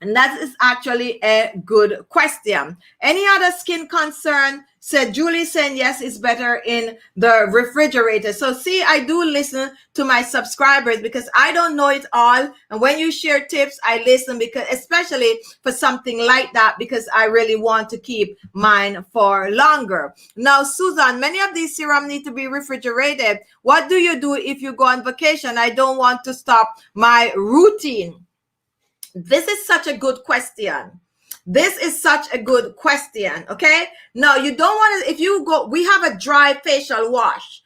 And that is actually a good question. Any other skin concern? Said Julie saying yes, it's better in the refrigerator. So see, I do listen to my subscribers because I don't know it all. And when you share tips, I listen, because especially for something like that, because I really want to keep mine for longer. Now, Susan, many of these serums need to be refrigerated. What do you do if you go on vacation? I don't want to stop my routine. This is such a good question. This is such a good question, okay? Now, you don't want to, if you go, we have a dry facial wash,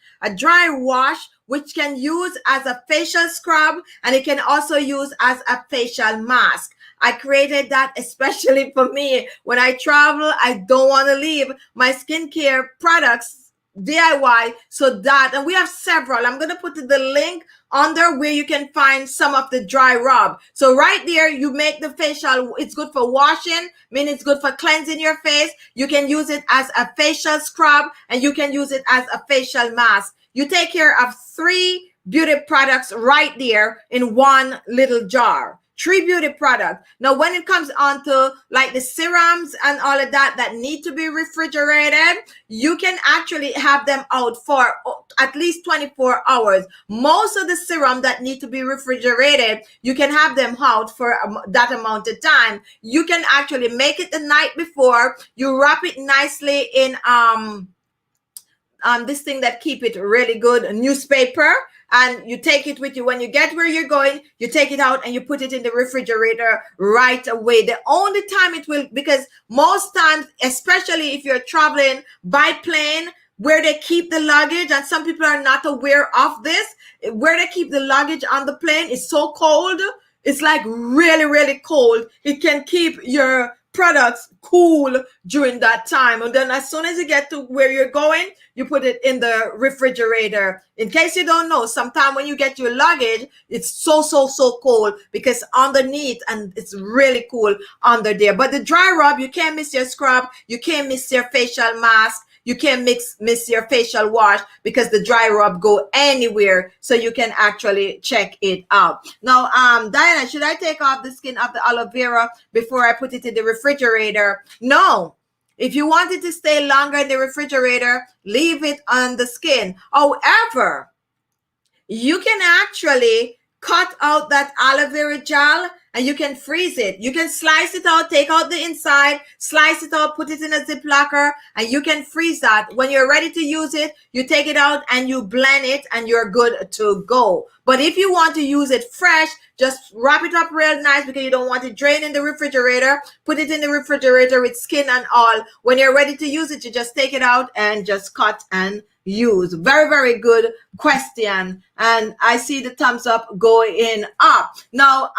which can use as a facial scrub, and it can also use as a facial mask. I created that especially for me. When I travel, I don't want to leave my skincare products DIY, so that, and we have several. I'm going to put the link under where you can find some of the dry rub. So right there, you make the facial. It's good for washing, meaning it's good for cleansing your face. You can use it as a facial scrub, and you can use it as a facial mask. You take care of 3 beauty products right there in one little jar. 3 beauty products. Now, when it comes on to like the serums and all of that that need to be refrigerated, you can actually have them out for at least 24 hours. Most of the serum that need to be refrigerated, you can have them out for that amount of time. You can actually make it the night before. You wrap it nicely in this thing that keep it really good, newspaper, and you take it with you. When you get where you're going, you take it out and you put it in the refrigerator right away. The only time it will, because most times, especially if you're traveling by plane, where they keep the luggage, and some people are not aware of this, where they keep the luggage on the plane is so cold. It's like really, really cold. It can keep your products cool during that time. And then as soon as you get to where you're going, you put it in the refrigerator. In case you don't know, sometime when you get your luggage, it's so cold because underneath, and it's really cool under there. But the dry rub, you can't miss your scrub, you can't miss your facial mask, you can't miss your facial wash, because the dry rub go anywhere, so you can actually check it out. Now, Diana, should I take off the skin of the aloe vera before I put it in the refrigerator? No. If you want it to stay longer in the refrigerator, leave it on the skin. However, you can actually cut out that aloe vera gel and you can freeze it. You can slice it out, take out the inside, slice it out, put it in a Ziplocker, and you can freeze that. When you're ready to use it, you take it out and you blend it and you're good to go. But if you want to use it fresh, just wrap it up real nice, because you don't want it drained in the refrigerator. Put it in the refrigerator with skin and all. When you're ready to use it, you just take it out and just cut and use. Very good question. And I see the thumbs up going up. Now,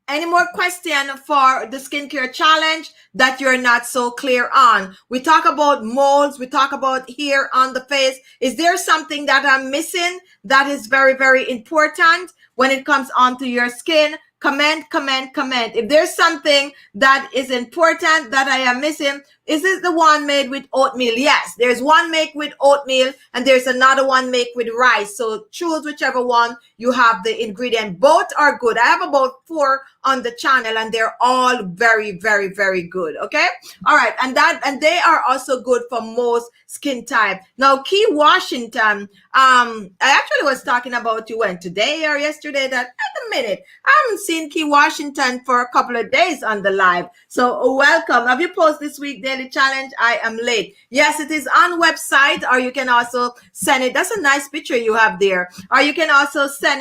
any more question for the skincare challenge that you're not so clear on? We talk about molds, we talk about hair on the face. Is there something that I'm missing that is very important when it comes onto your skin? Comment. If there's something that is important that I am missing, is it the one made with oatmeal? Yes, there's one made with oatmeal and there's another one made with rice. So choose whichever one you have the ingredient. Both are good. I have about 4 on the channel and they're all very good. Okay. All right. And they are also good for most skin type. Now, Key Washington, I actually was talking about you when today or yesterday that at the minute, I haven't seen Key Washington for a couple of days on the live. So welcome. Have you posted this week daily challenge? I am late. Yes, it is on website, or you can also send it. That's a nice picture you have there. Or you can also send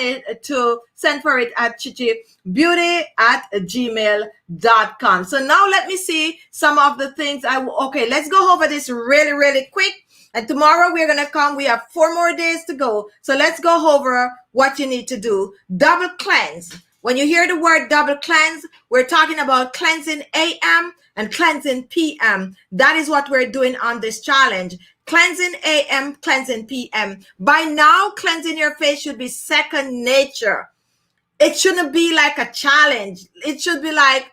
for it at khichibeauty@gmail.com. So now let me see some of the things okay, let's go over this really quick. And tomorrow we're going to come. We have 4 more days to go. So let's go over what you need to do. Double cleanse. When you hear the word double cleanse, we're talking about cleansing AM and cleansing PM. That is what we're doing on this challenge. Cleansing AM, cleansing PM. By now, cleansing your face should be second nature. It shouldn't be like a challenge. It should be like,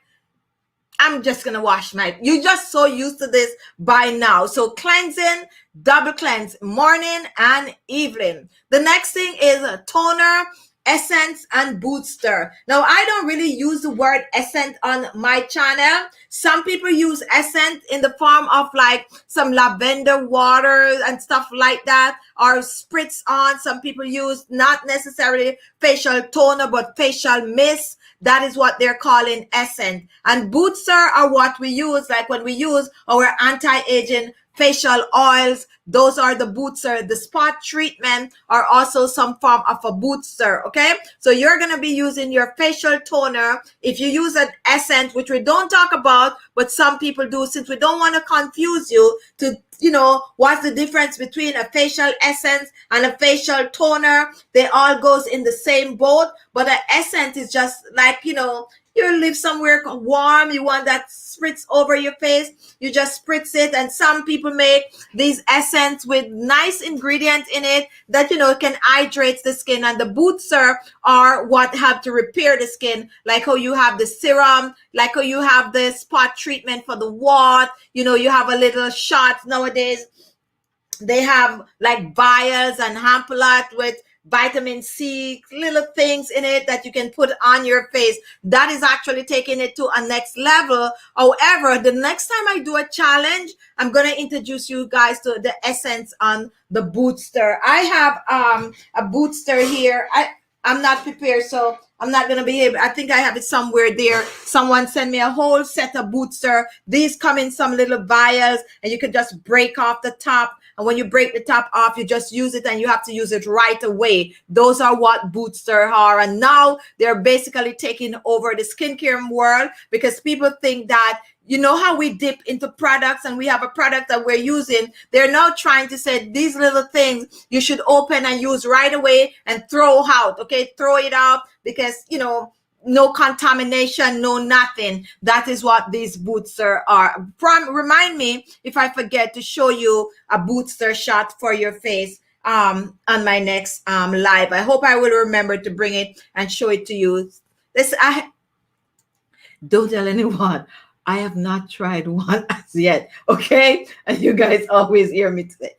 I'm just going to wash you're just so used to this by now. So cleansing, double cleanse, morning and evening. The next thing is a toner, essence, and booster. Now, I don't really use the word essence on my channel. Some people use essence in the form of like some lavender water and stuff like that, or spritz on. Some people use not necessarily facial toner, but facial mist. That is what they're calling essence. And booster are what we use, like when we use our anti-aging facial oils. Those are the booster. The spot treatment are also some form of a booster. Okay, so you're going to be using your facial toner. If you use an essence, which we don't talk about, but some people do, since we don't want to confuse you to, what's the difference between a facial essence and a facial toner. They all goes in the same boat, but an essence is just like, you live somewhere warm, you want that spritz over your face, you just spritz it. And some people make these essence with nice ingredients in it that, can hydrate the skin. And the booster are what have to repair the skin, like how you have the serum, like how you have the spot treatment for the wart, you have a little shot nowadays. They have like vials and ampoule with vitamin C, little things in it that you can put on your face. That is actually taking it to a next level. However, the next time I do a challenge, I'm going to introduce you guys to the essence on the booster. I have a booster here. I'm not prepared, so I'm not going to be able. I think I have it somewhere there. Someone sent me a whole set of booster. These come in some little vials, and you can just break off the top. And when you break the top off, you just use it, and you have to use it right away. Those are what booster are. And now they're basically taking over the skincare world, because people think that, how we dip into products and we have a product that we're using. They're now trying to say these little things you should open and use right away and throw out. Okay, throw it out, because, no contamination, no nothing. That is what these booster are. Remind me if I forget to show you a booster shot for your face on my next live. I hope I will remember to bring it and show it to you. This, I don't tell anyone. I have not tried one as yet. Okay, and you guys always hear me say,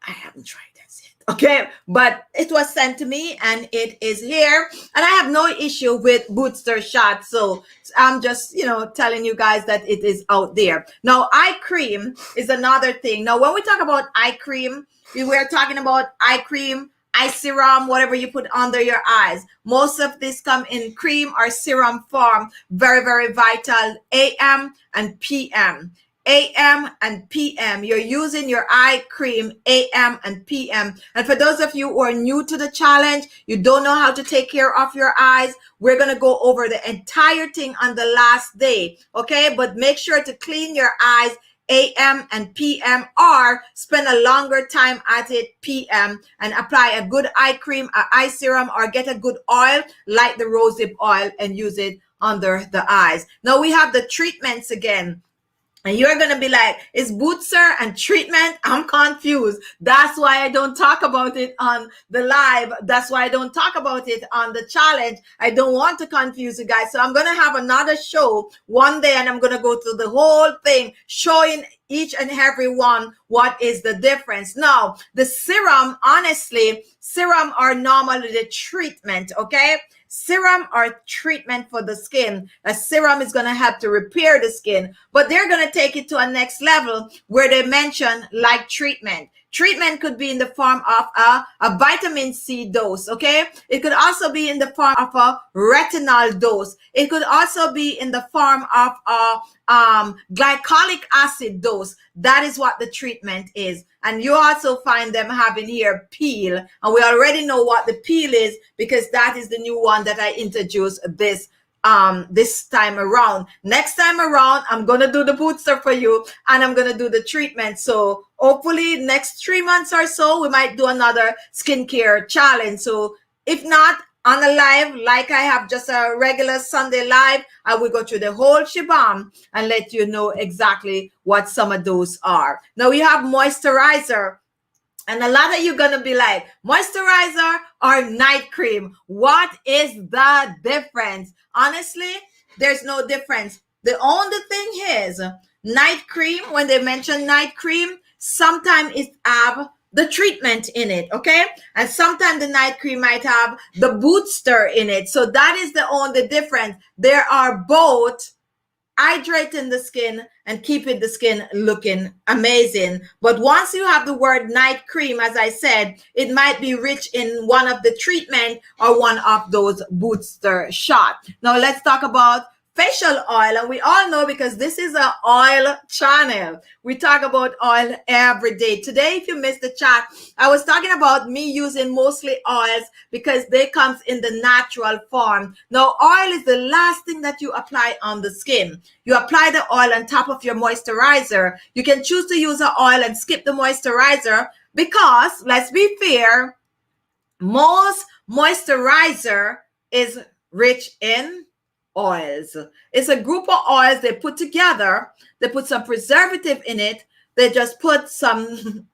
I haven't tried this yet. Okay, but it was sent to me and it is here, and I have no issue with booster shots. So I'm just, telling you guys that it is out there. Now, eye cream is another thing. Now, when we talk about eye cream, we were talking about eye cream, eye serum, whatever you put under your eyes. Most of this come in cream or serum form. Very, very vital. AM and PM. AM and PM. You're using your eye cream AM and PM. And for those of you who are new to the challenge, you don't know how to take care of your eyes, we're going to go over the entire thing on the last day. Okay? But make sure to clean your eyes AM and PM, or spend a longer time at it PM, and apply a good eye cream, an eye serum, or get a good oil like the rosehip oil and use it under the eyes. Now we have the treatments again. And you're going to be like, is booster and treatment? I'm confused. That's why I don't talk about it on the live. That's why I don't talk about it on the challenge. I don't want to confuse you guys. So I'm going to have another show one day, and I'm going to go through the whole thing, showing each and every one what is the difference. Now, the serum, honestly, serum are normally the treatment, okay? Serum or treatment for the skin. A serum is going to help to repair the skin, but they're going to take it to a next level where they mention like treatment. Treatment could be in the form of a vitamin C dose, okay? It could also be in the form of a retinol dose. It could also be in the form of a glycolic acid dose. That is what the treatment is. And you also find them having here peel. And we already know what the peel is, because that is the new one that I introduced this time around. Next time around, I'm going to do the booster for you, and I'm going to do the treatment. So hopefully next 3 months or so, we might do another skincare challenge. So if not, on a live, like I have just a regular Sunday live, I will go through the whole shebang and let you know exactly what some of those are. Now we have moisturizer. And a lot of you going to be like, moisturizer or night cream? What is the difference? Honestly, there's no difference. The only thing is, night cream, when they mention night cream, sometimes it have the treatment in it, okay? And sometimes the night cream might have the booster in it. So that is the only difference. There are both hydrating the skin and keeping the skin looking amazing. But once you have the word night cream, as I said, it might be rich in one of the treatment or one of those booster shots. Now let's talk about facial oil. And we all know, because this is an oil channel, we talk about oil every day. Today, if you missed the chat, I was talking about me using mostly oils because they comes in the natural form. Now, oil is the last thing that you apply on the skin. You apply the oil on top of your moisturizer. You can choose to use the oil and skip the moisturizer, because, let's be fair, most moisturizer is rich in oils. It's a group of oils they put together. They put some preservative in it. They just put some,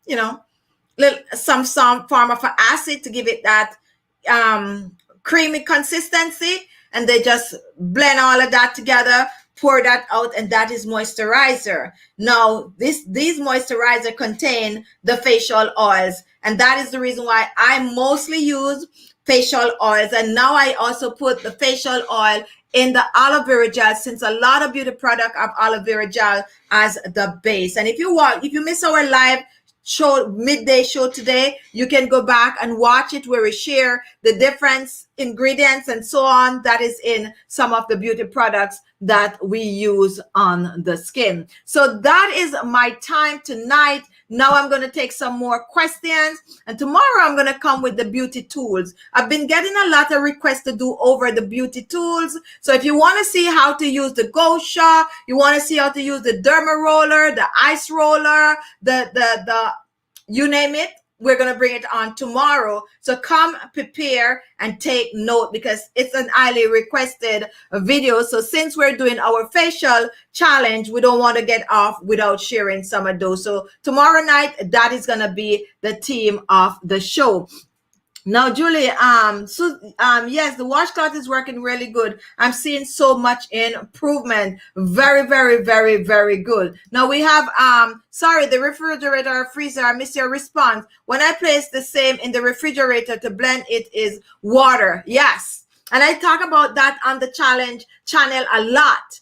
some form of an acid to give it that creamy consistency, and they just blend all of that together, pour that out, and that is moisturizer. Now, these moisturizer contain the facial oils, and that is the reason why I mostly use facial oils. And now I also put the facial oil in the aloe vera gel, since a lot of beauty product have aloe vera gel as the base. And if you miss our live show, midday show today, you can go back and watch it, where we share the different ingredients and so on that is in some of the beauty products that we use on the skin. So that is my time tonight. Now I'm going to take some more questions, and tomorrow I'm going to come with the beauty tools. I've been getting a lot of requests to do over the beauty tools. So if you want to see how to use the Gua Sha, you want to see how to use the derma roller, the ice roller, the you name it, we're going to bring it on tomorrow. So come prepare and take note, because it's an highly requested video. So since we're doing our facial challenge, we don't want to get off without sharing some of those. So tomorrow night, that is going to be the theme of the show. Now, Julie, yes, the washcloth is working really good. I'm seeing so much improvement. Very, very, very, very good. Now we have, sorry, the refrigerator or freezer. I missed your response. When I place the same in the refrigerator to blend, it is water. Yes. And I talk about that on the challenge channel a lot.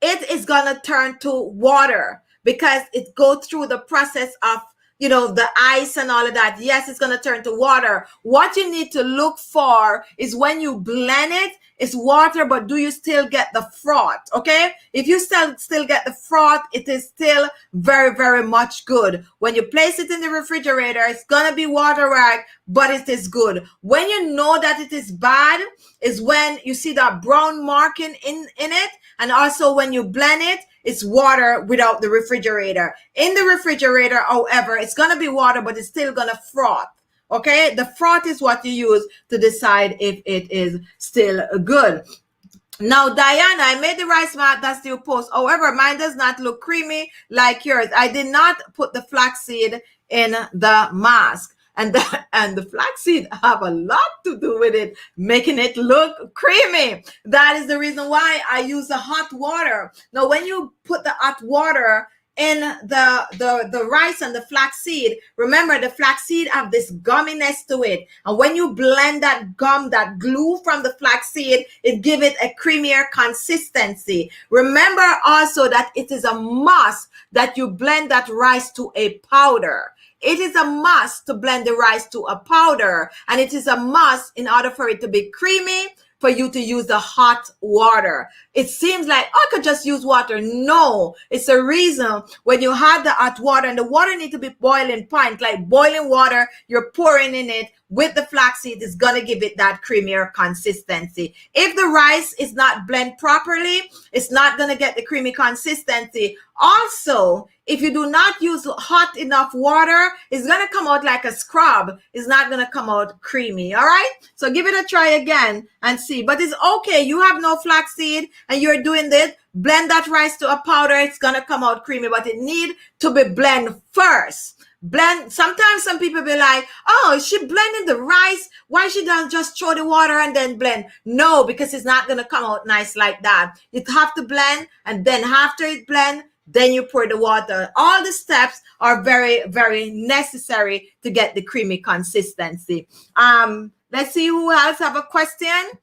It is going to turn to water because it goes through the process of, you know, the ice and all of that. Yes, it's going to turn to water. What you need to look for is when you blend it, it's water, but do you still get the froth? Okay. If you still get the froth, it is still very, very much good. When you place it in the refrigerator, it's going to be water, right? But it is good. When you know that it is bad is when you see that brown marking in it. And also when you blend it, it's water without the refrigerator. In the refrigerator, however, it's going to be water, but it's still going to froth. Okay, the froth is what you use to decide if it is still good. Now, Diana, I made the rice mat that's your post. However, mine does not look creamy like yours. I did not put the flaxseed in the mask. And the flaxseed have a lot to do with it, making it look creamy. That is the reason why I use the hot water. Now, when you put the hot water in the rice and the flaxseed, remember the flaxseed have this gumminess to it. And when you blend that gum, that glue from the flaxseed, it give it a creamier consistency. Remember also that it is a must that you blend that rice to a powder. It is a must to blend the rice to a powder, and it is a must in order for it to be creamy for you to use the hot water. It seems like, oh, I could just use water. No, it's a reason when you have the hot water, and the water need to be boiling point, like boiling water, you're pouring in it with the flaxseed is going to give it that creamier consistency. If the rice is not blended properly, it's not going to get the creamy consistency. Also, if you do not use hot enough water, it's going to come out like a scrub. It's not going to come out creamy. All right. So give it a try again and see. But it's okay. You have no flaxseed and you're doing this. Blend that rice to a powder. It's going to come out creamy, but it need to be blended first. Blend. Sometimes some people be like, oh, she blended the rice. Why she don't just throw the water and then blend? No, because it's not going to come out nice like that. You have to blend, and then after it blend, then you pour the water. All the steps are very, very necessary to get the creamy consistency. Let's see who else have a question.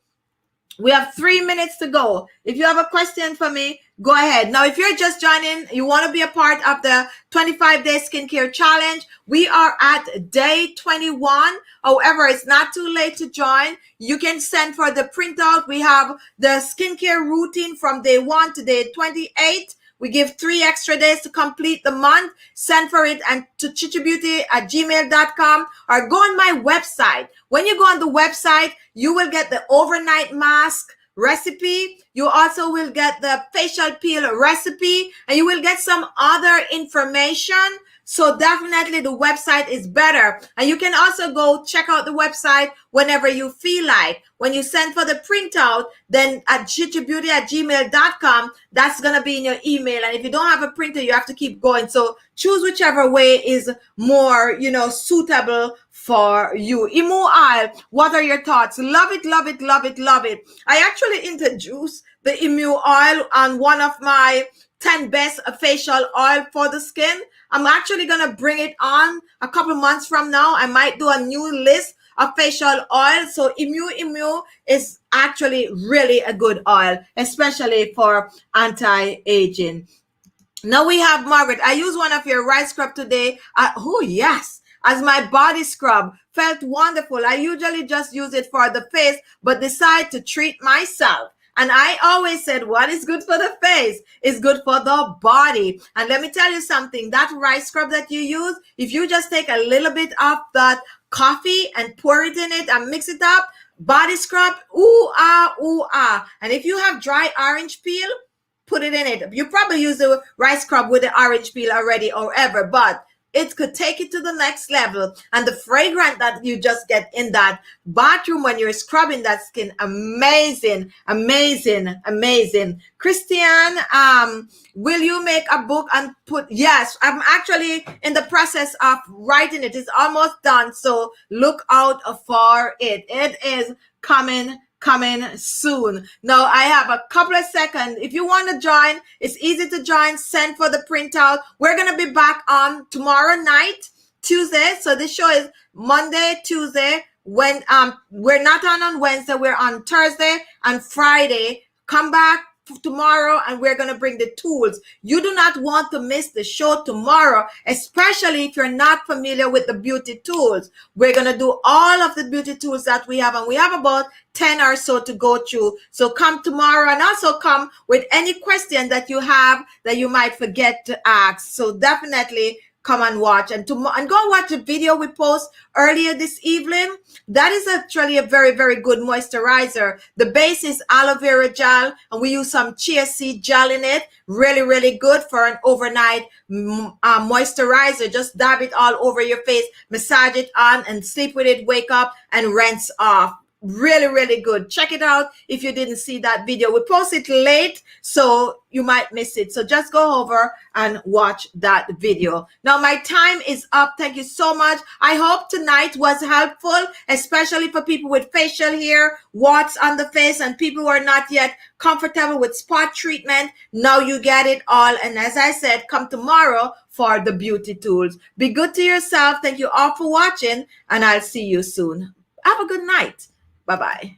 We have 3 minutes to go. If you have a question for me, go ahead. Now, if you're just joining, you want to be a part of the 25-day skincare challenge, we are at day 21. However, it's not too late to join. You can send for the printout. We have the skincare routine from day 1 to day 28. We give 3 extra days to complete the month. Send for it and to khichibeauty@gmail.com or go on my website. When you go on the website, you will get the overnight mask recipe. You also will get the facial peel recipe, and you will get some other information. So definitely the website is better. And you can also go check out the website whenever you feel like. When you send for the printout, then at khichibeauty@gmail.com, that's going to be in your email. And if you don't have a printer, you have to keep going. So choose whichever way is more, suitable for you. Imu oil, what are your thoughts? Love it, love it, love it, love it. I actually introduced the Imu oil on one of my 10 best facial oil for the skin. I'm actually going to bring it on a couple months from now. I might do a new list of facial oil. So Imu is actually really a good oil, especially for anti-aging. Now we have Margaret. I use one of your rice scrub today. Oh, yes. As my body scrub. Felt wonderful. I usually just use it for the face, but decide to treat myself. And I always said, what is good for the face is good for the body. And let me tell you something, that rice scrub that you use, if you just take a little bit of that coffee and pour it in it and mix it up, body scrub, ooh, ah, ooh, ah. And if you have dry orange peel, put it in it. You probably use the rice scrub with the orange peel already or ever, but it could take it to the next level. And the fragrance that you just get in that bathroom when you're scrubbing that skin, amazing, amazing, amazing. Christian, will you make a book and put? Yes, I'm actually in the process of writing it. It's almost done, so look out for it. It is coming soon. Now I have a couple of seconds. If you want to join, it's easy to join. Send for the printout. We're going to be back on tomorrow night, Tuesday. So this show is Monday, Tuesday. When we're not on Wednesday, we're on Thursday and Friday. Come back tomorrow and we're going to bring the tools. You do not want to miss the show tomorrow, especially if you're not familiar with the beauty tools. We're going to do all of the beauty tools that we have, and we have about 10 or so to go through. So come tomorrow, and also come with any question that you have that you might forget to ask. So definitely come and watch, and go and watch the video we post earlier this evening. That is actually a very, very good moisturizer. The base is aloe vera gel, and we use some chia seed gel in it. Really, really good for an overnight moisturizer. Just dab it all over your face, massage it on, and sleep with it, wake up, and rinse off. Really, really good. Check it out if you didn't see that video. We post it late, so you might miss it. So just go over and watch that video. Now my time is up. Thank you so much. I hope tonight was helpful, especially for people with facial hair, warts on the face, and people who are not yet comfortable with spot treatment. Now you get it all. And as I said, come tomorrow for the beauty tools. Be good to yourself. Thank you all for watching, and I'll see you soon. Have a good night. Bye-bye.